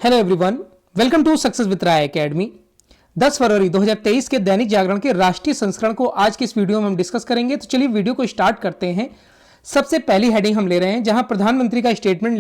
Hello everyone, welcome to success with Rai academy. 10 फरवरी 2023 के दैनिक जागरण के राष्ट्रीय संस्करण को आज के इस वीडियो में हम डिस्कस करेंगे। तो चलिए वीडियो को स्टार्ट करते हैं। सबसे पहली हेडिंग हम ले रहे हैं जहां प्रधानमंत्री का स्टेटमेंट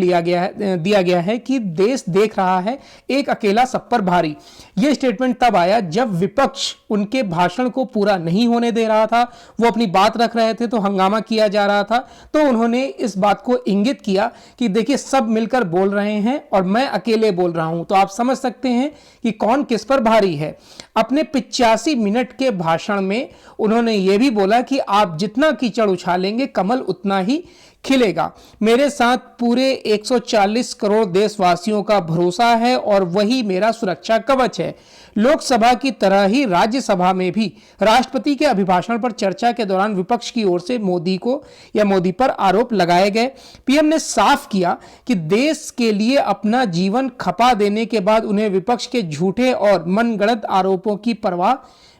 दिया गया है कि देश देख रहा है एक अकेला सब पर भारी। यह स्टेटमेंट तब आया जब विपक्ष उनके भाषण को पूरा नहीं होने दे रहा था, वो अपनी बात रख रहे थे तो हंगामा किया जा रहा था। तो उन्होंने इस बात को इंगित किया कि देखिए सब मिलकर बोल रहे हैं और मैं अकेले बोल रहा हूं, तो आप समझ सकते हैं कि कौन किस पर भारी है। अपने 85 मिनट के भाषण में उन्होंने ये भी बोला कि आप जितना कीचड़ उछालेंगे कमल उतना ही खिलेगा। मेरे साथ पूरे 140 करोड़ देशवासियों का भरोसा है और वही मेरा सुरक्षा कवच है। लोकसभा की तरह ही राज्यसभा में भी राष्ट्रपति के अभिभाषण पर चर्चा के दौरान विपक्ष की ओर से मोदी पर आरोप लगाए गए। पीएम ने साफ किया कि देश के लिए अपना जीवन खपा देने के बाद उन्हें विपक्ष के झूठे और मनगढ़ंत आरोपों की परवाह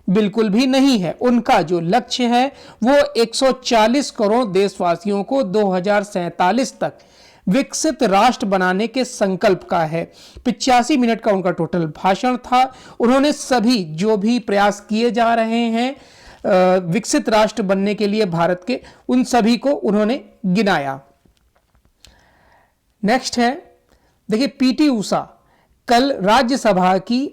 बिल्कुल भी नहीं है। उनका जो लक्ष्य है वो 140 करोड़ देशवासियों को 2047 तक विकसित राष्ट्र बनाने के संकल्प का है। 85 मिनट का उनका टोटल भाषण था। उन्होंने सभी जो भी प्रयास किए जा रहे हैं विकसित राष्ट्र बनने के लिए भारत के, उन सभी को उन्होंने गिनाया। नेक्स्ट है, देखिए पीटी उषा कल राज्यसभा की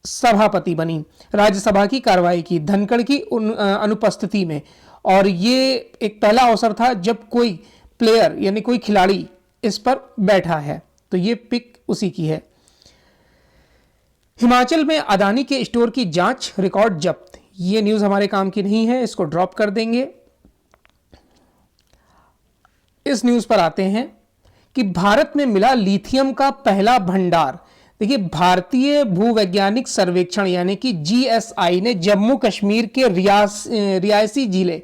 सभापति बनी। राज्यसभा की कार्रवाई की धनखड़ की अनुपस्थिति में, और ये एक पहला अवसर था जब कोई प्लेयर यानी कोई खिलाड़ी इस पर बैठा है। तो ये पिक उसी की है। हिमाचल में अदानी के स्टोर की जांच, रिकॉर्ड जब्त। ये न्यूज हमारे काम की नहीं है, इसको ड्रॉप कर देंगे। इस न्यूज पर आते हैं कि भारत में मिला लिथियम का पहला भंडार। देखिए भारतीय भूवैज्ञानिक सर्वेक्षण यानी कि जीएसआई ने जम्मू कश्मीर के रियासी जिले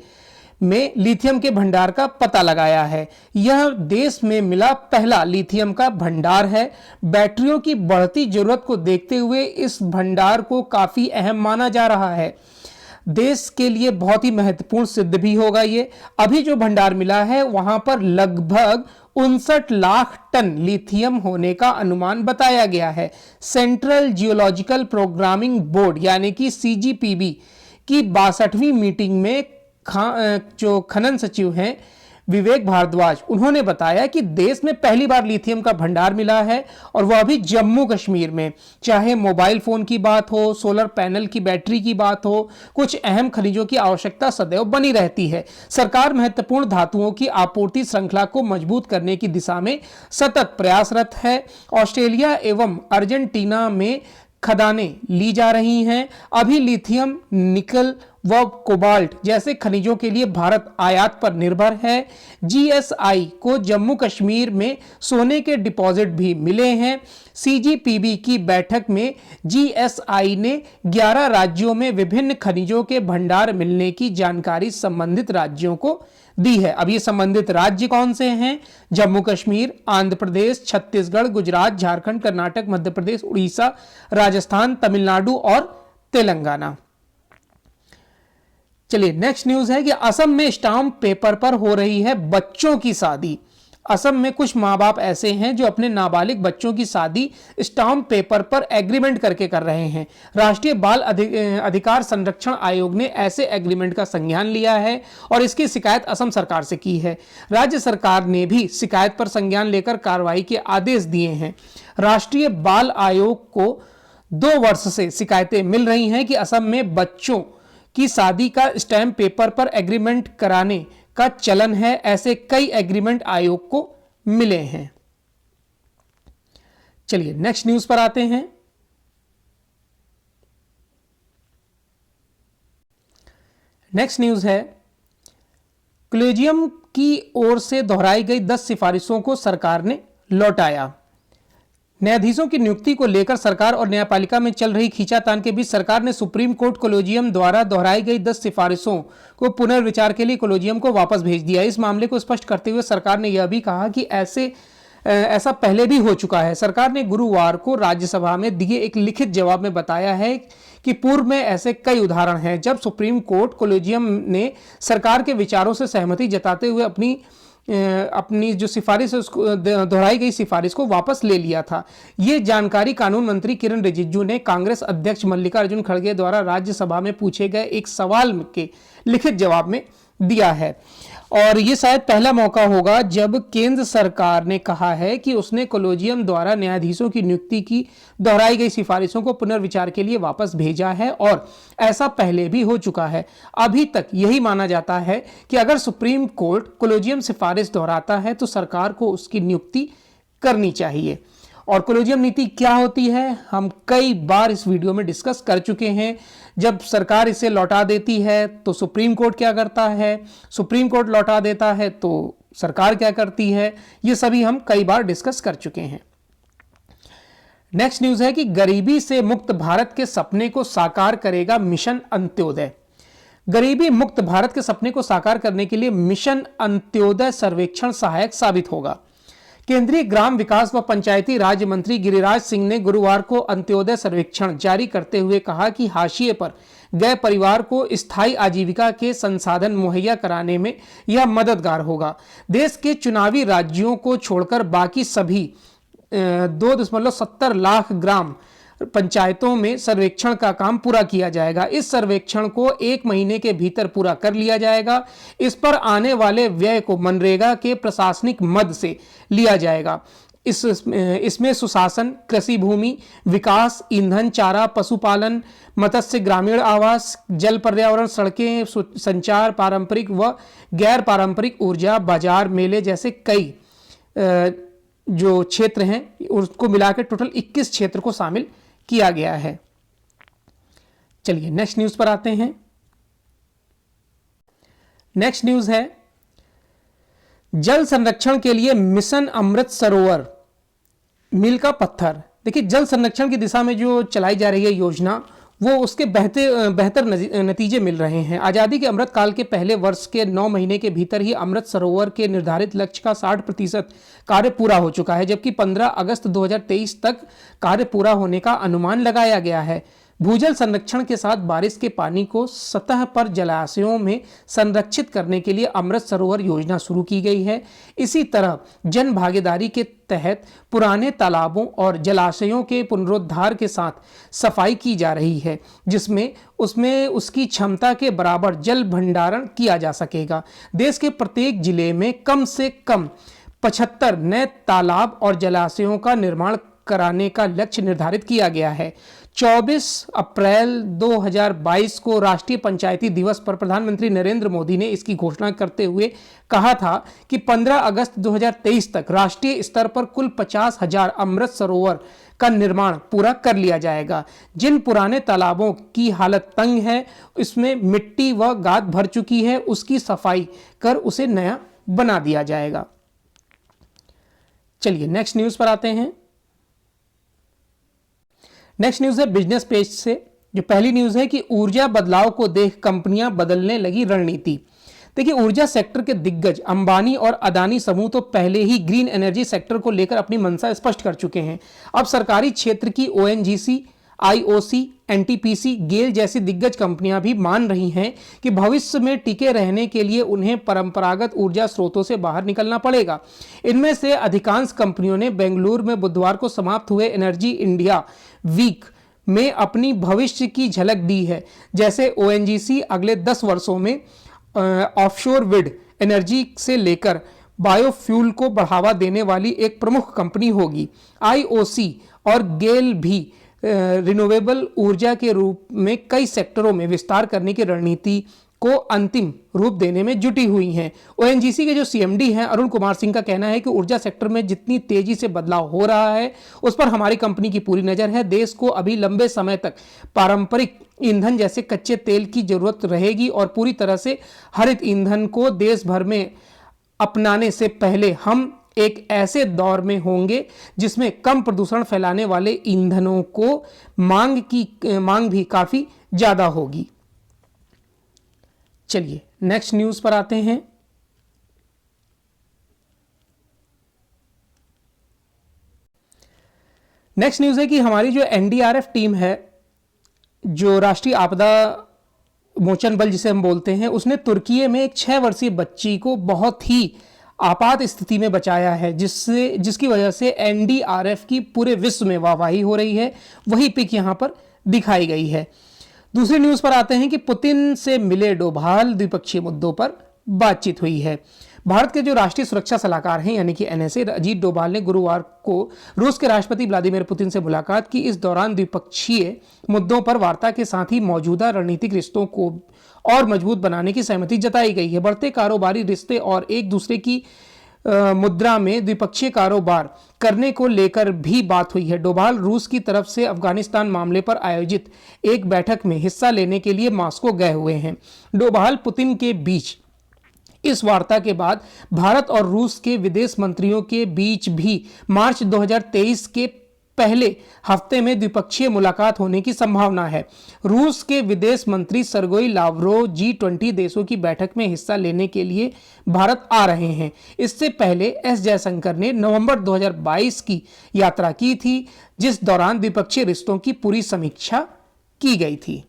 में लिथियम के भंडार का पता लगाया है। यह देश में मिला पहला लिथियम का भंडार है। बैटरियों की बढ़ती जरूरत को देखते हुए इस भंडार को काफी अहम माना जा रहा है। देश के लिए बहुत ही महत्वपूर्ण सिद्ध भी होगा ये। अभी जो भंडार मिला है वहां पर लगभग 59 लाख टन लिथियम होने का अनुमान बताया गया है। सेंट्रल जियोलॉजिकल प्रोग्रामिंग बोर्ड यानी कि सीजीपीबी की 62वीं मीटिंग में जो खनन सचिव हैं विवेक भारद्वाज, उन्होंने बताया कि देश में पहली बार लिथियम का भंडार मिला है और वह भी जम्मू कश्मीर में। चाहे मोबाइल फोन की बात हो, सोलर पैनल की बैटरी की बात हो, कुछ अहम खनिजों की आवश्यकता सदैव बनी रहती है। सरकार महत्वपूर्ण धातुओं की आपूर्ति श्रृंखला को मजबूत करने की दिशा में सतत प्रयासरत है। ऑस्ट्रेलिया एवं अर्जेंटीना में खदानें ली जा रही हैं। अभी लिथियम, निकल व कोबाल्ट जैसे खनिजों के लिए भारत आयात पर निर्भर है। जीएसआई को जम्मू कश्मीर में सोने के डिपॉजिट भी मिले हैं। सीजीपीबी की बैठक में जीएसआई ने 11 राज्यों में विभिन्न खनिजों के भंडार मिलने की जानकारी संबंधित राज्यों को दी है। अब ये संबंधित राज्य कौन से हैं? जम्मू कश्मीर, आंध्र प्रदेश, छत्तीसगढ़, गुजरात, झारखंड, कर्नाटक, मध्य प्रदेश, उड़ीसा, राजस्थान, तमिलनाडु और तेलंगाना। चलिए नेक्स्ट न्यूज है कि असम में स्टाम्प पेपर पर हो रही है बच्चों की शादी। असम में कुछ मां बाप ऐसे हैं जो अपने नाबालिग बच्चों की शादी स्टाम्प पेपर पर एग्रीमेंट करके कर रहे हैं। राष्ट्रीय बाल अधिकार संरक्षण आयोग ने ऐसे एग्रीमेंट का संज्ञान लिया है और इसकी शिकायत असम सरकार से की है। राज्य सरकार ने भी शिकायत पर संज्ञान लेकर कार्रवाई के आदेश दिए हैं। राष्ट्रीय बाल आयोग को 2 वर्ष से शिकायतें मिल रही हैं कि असम में बच्चों की शादी का स्टैम्प पेपर पर एग्रीमेंट कराने का चलन है। ऐसे कई एग्रीमेंट आयोग को मिले हैं। चलिए नेक्स्ट न्यूज पर आते हैं। नेक्स्ट न्यूज है, कॉलेजियम की ओर से दोहराई गई 10 सिफारिशों को सरकार ने लौटाया। न्यायाधीशों की नियुक्ति को लेकर सरकार और न्यायपालिका में चल रही खींचातान के बीच सरकार ने सुप्रीम कोर्ट कॉलेजियम द्वारा दोहराई गई 10 सिफारिशों को पुनर्विचार के लिए कॉलेजियम को वापस भेज दिया। इस मामले को स्पष्ट करते हुए सरकार ने यह भी कहा कि ऐसा पहले भी हो चुका है। सरकार ने गुरुवार को राज्यसभा में दिए एक लिखित जवाब में बताया है कि पूर्व में ऐसे कई उदाहरण हैं जब सुप्रीम कोर्ट कॉलेजियम ने सरकार के विचारों से सहमति जताते हुए अपनी अपनी जो सिफारिश है उसको दोहराई गई सिफारिश को वापस ले लिया था। ये जानकारी कानून मंत्री किरण रिजिजू ने कांग्रेस अध्यक्ष मल्लिकार्जुन खड़गे द्वारा राज्यसभा में पूछे गए एक सवाल के लिखित जवाब में दिया है। और ये शायद पहला मौका होगा जब केंद्र सरकार ने कहा है कि उसने कॉलेजियम द्वारा न्यायाधीशों की नियुक्ति की दोहराई गई सिफारिशों को पुनर्विचार के लिए वापस भेजा है, और ऐसा पहले भी हो चुका है। अभी तक यही माना जाता है कि अगर सुप्रीम कोर्ट कॉलेजियम सिफारिश दोहराता है तो सरकार को उसकी नियुक्ति करनी चाहिए। और कॉलेजियम नीति क्या होती है हम कई बार इस वीडियो में डिस्कस कर चुके हैं। जब सरकार इसे लौटा देती है तो सुप्रीम कोर्ट क्या करता है, सुप्रीम कोर्ट लौटा देता है तो सरकार क्या करती है, ये सभी हम कई बार डिस्कस कर चुके हैं। नेक्स्ट न्यूज है कि गरीबी से मुक्त भारत के सपने को साकार करेगा मिशन अंत्योदय। गरीबी मुक्त भारत के सपने को साकार करने के लिए मिशन अंत्योदय सर्वेक्षण सहायक साबित होगा। केंद्रीय ग्राम विकास व पंचायती राज मंत्री गिरिराज सिंह ने गुरुवार को अंत्योदय सर्वेक्षण जारी करते हुए कहा कि हाशिए पर गए परिवार को स्थायी आजीविका के संसाधन मुहैया कराने में यह मददगार होगा। देश के चुनावी राज्यों को छोड़कर बाकी सभी 2.70 लाख ग्राम पंचायतों में सर्वेक्षण का काम पूरा किया जाएगा। इस सर्वेक्षण को 1 महीने के भीतर पूरा कर लिया जाएगा। इस पर आने वाले व्यय को मनरेगा के प्रशासनिक मद से लिया जाएगा। इसमें सुशासन, कृषि भूमि विकास, ईंधन, चारा, पशुपालन, मत्स्य, ग्रामीण आवास, जल, पर्यावरण, सड़कें, संचार, पारंपरिक व गैर पारंपरिक ऊर्जा, बाजार, मेले जैसे कई जो क्षेत्र हैं उसको मिलाकर टोटल 21 क्षेत्र को शामिल किया गया है। चलिए नेक्स्ट न्यूज पर आते हैं। नेक्स्ट न्यूज है जल संरक्षण के लिए मिशन अमृत सरोवर मील का पत्थर। देखिए, जल संरक्षण की दिशा में जो चलाई जा रही है योजना, वो उसके बेहतर नतीजे मिल रहे हैं। आज़ादी के अमृत काल के पहले वर्ष के 9 महीने के भीतर ही अमृत सरोवर के निर्धारित लक्ष्य का 60% कार्य पूरा हो चुका है, जबकि 15 अगस्त 2023 तक कार्य पूरा होने का अनुमान लगाया गया है। भूजल संरक्षण के साथ बारिश के पानी को सतह पर जलाशयों में संरक्षित करने के लिए अमृत सरोवर योजना शुरू की गई है। इसी तरह जन भागीदारी के तहत पुराने तालाबों और जलाशयों के पुनरुद्धार के साथ सफाई की जा रही है, जिसमें उसकी क्षमता के बराबर जल भंडारण किया जा सकेगा। देश के प्रत्येक जिले में कम से कम 75 नए तालाब और जलाशयों का निर्माण कराने का लक्ष्य निर्धारित किया गया है। 24 अप्रैल 2022 को राष्ट्रीय पंचायती दिवस पर प्रधानमंत्री नरेंद्र मोदी ने इसकी घोषणा करते हुए कहा था कि 15 अगस्त 2023 तक राष्ट्रीय स्तर पर कुल 50,000 अमृत सरोवर का निर्माण पूरा कर लिया जाएगा। जिन पुराने तालाबों की हालत तंग है, इसमें मिट्टी व गाद भर चुकी है, उसकी सफाई कर उसे नया बना दिया जाएगा। चलिए नेक्स्ट न्यूज पर आते हैं। नेक्स्ट न्यूज है बिजनेस पेज से। जो पहली न्यूज है कि ऊर्जा बदलाव को देख कंपनियां बदलने लगी रणनीति। देखिए, ऊर्जा सेक्टर के दिग्गज अंबानी और अदानी समूह तो पहले ही ग्रीन एनर्जी सेक्टर को लेकर अपनी मंशा स्पष्ट कर चुके हैं। अब सरकारी क्षेत्र की ओएनजीसी, आईओसी, एनटीपीसी, गेल जैसी दिग्गज कंपनियां भी मान रही हैं कि भविष्य में टिके रहने के लिए उन्हें परंपरागत ऊर्जा स्रोतों से बाहर निकलना पड़ेगा। इनमें से अधिकांश कंपनियों ने बेंगलुरु में बुधवार को समाप्त हुए एनर्जी इंडिया वीक में अपनी भविष्य की झलक दी है। जैसे ओएनजीसी अगले 10 वर्षों में ऑफशोर विंड एनर्जी से लेकर बायोफ्यूल को बढ़ावा देने वाली एक प्रमुख कंपनी होगी। आईओसी और गेल भी रिन्यूएबल ऊर्जा के रूप में कई सेक्टरों में विस्तार करने की रणनीति को अंतिम रूप देने में जुटी हुई हैं। ओएनजीसी के जो सीएमडी हैं अरुण कुमार सिंह का कहना है कि ऊर्जा सेक्टर में जितनी तेजी से बदलाव हो रहा है उस पर हमारी कंपनी की पूरी नजर है। देश को अभी लंबे समय तक पारंपरिक ईंधन जैसे कच्चे तेल की जरूरत रहेगी और पूरी तरह से हरित ईंधन को देश भर में अपनाने से पहले हम एक ऐसे दौर में होंगे जिसमें कम प्रदूषण फैलाने वाले ईंधनों को मांग भी काफी ज्यादा होगी। चलिए नेक्स्ट न्यूज पर आते हैं। नेक्स्ट न्यूज है कि हमारी जो एनडीआरएफ टीम है, जो राष्ट्रीय आपदा मोचन बल जिसे हम बोलते हैं, उसने तुर्की में एक 6 वर्षीय बच्ची को बहुत ही आपात स्थिति में बचाया है, जिसकी वजह से एनडीआरएफ की पूरे विश्व में वाहवाही हो रही है। वही पिक यहां पर दिखाई गई है। दूसरी न्यूज पर आते हैं कि पुतिन से मिले डोभाल, द्विपक्षीय मुद्दों पर बातचीत हुई है। भारत के जो राष्ट्रीय सुरक्षा सलाहकार हैं यानी कि एनएसए अजीत डोभाल ने गुरुवार को रूस के राष्ट्रपति व्लादिमीर पुतिन से मुलाकात की। इस दौरान द्विपक्षीय मुद्दों पर वार्ता के साथ ही मौजूदा रणनीतिक रिश्तों को और मजबूत बनाने की सहमति जताई गई है। बढ़ते कारोबारी रिश्ते और एक दूसरे की मुद्रा में द्विपक्षीय कारोबार करने को लेकर भी बात हुई है। डोभाल रूस की तरफ से अफगानिस्तान मामले पर आयोजित एक बैठक में हिस्सा लेने के लिए मॉस्को गए हुए हैं। डोभाल पुतिन के बीच इस वार्ता के बाद भारत और रूस के विदेश मंत्रियों के बीच भी मार्च 2023 के पहले हफ्ते में द्विपक्षीय मुलाकात होने की संभावना है। रूस के विदेश मंत्री सर्गेई लावरोव G20 देशों की बैठक में हिस्सा लेने के लिए भारत आ रहे हैं। इससे पहले एस जयशंकर ने नवंबर 2022 की यात्रा की थी, जिस दौरान द्विपक्षीय रिश्तों की पूरी समीक्षा की गई थी।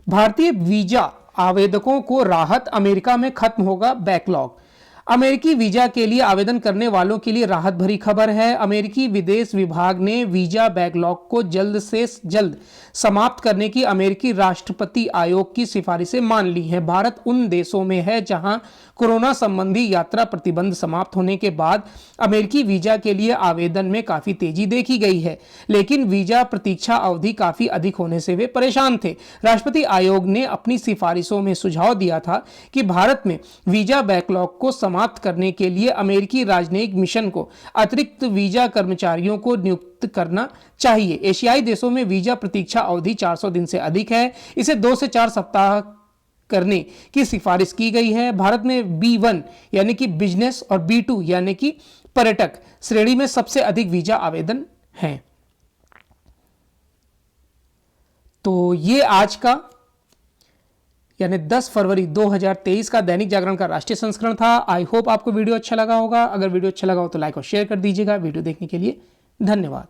भारतीय वीजा आवेदकों को राहत, अमेरिका में खत्म होगा बैकलॉग। अमेरिकी वीजा के लिए आवेदन करने वालों के लिए राहत भरी खबर है। अमेरिकी विदेश विभाग ने वीजा बैकलॉग को जल्द से जल्द समाप्त करने की अमेरिकी राष्ट्रपति आयोग की सिफारिशें मान ली हैं। भारत उन देशों में है जहां कोरोना संबंधी यात्रा प्रतिबंध समाप्त होने के बाद अमेरिकी वीजा के लिए आवेदन में काफी तेजी देखी गई है, लेकिन वीजा प्रतीक्षा अवधि काफी अधिक होने से वे परेशान थे। राष्ट्रपति आयोग ने अपनी सिफारिशों में सुझाव दिया था कि भारत में वीजा बैकलॉग को समाप्त करने के लिए अमेरिकी राजनयिक मिशन को अतिरिक्त वीजा कर्मचारियों को नियुक्त करना चाहिए। एशियाई देशों में वीजा प्रतीक्षा अवधि 400 दिन से अधिक है। इसे 2 से 4 सप्ताह करने की सिफारिश की गई है। भारत में B1 यानी कि बिजनेस और B2 यानी कि पर्यटक श्रेणी में सबसे अधिक वीजा आवेदन हैं। तो ये आज का यानी 10 फरवरी 2023 का दैनिक जागरण का राष्ट्रीय संस्करण था। आई होप आपको वीडियो अच्छा लगा होगा। अगर वीडियो अच्छा लगा हो तो लाइक और शेयर कर दीजिएगा। वीडियो देखने के लिए धन्यवाद।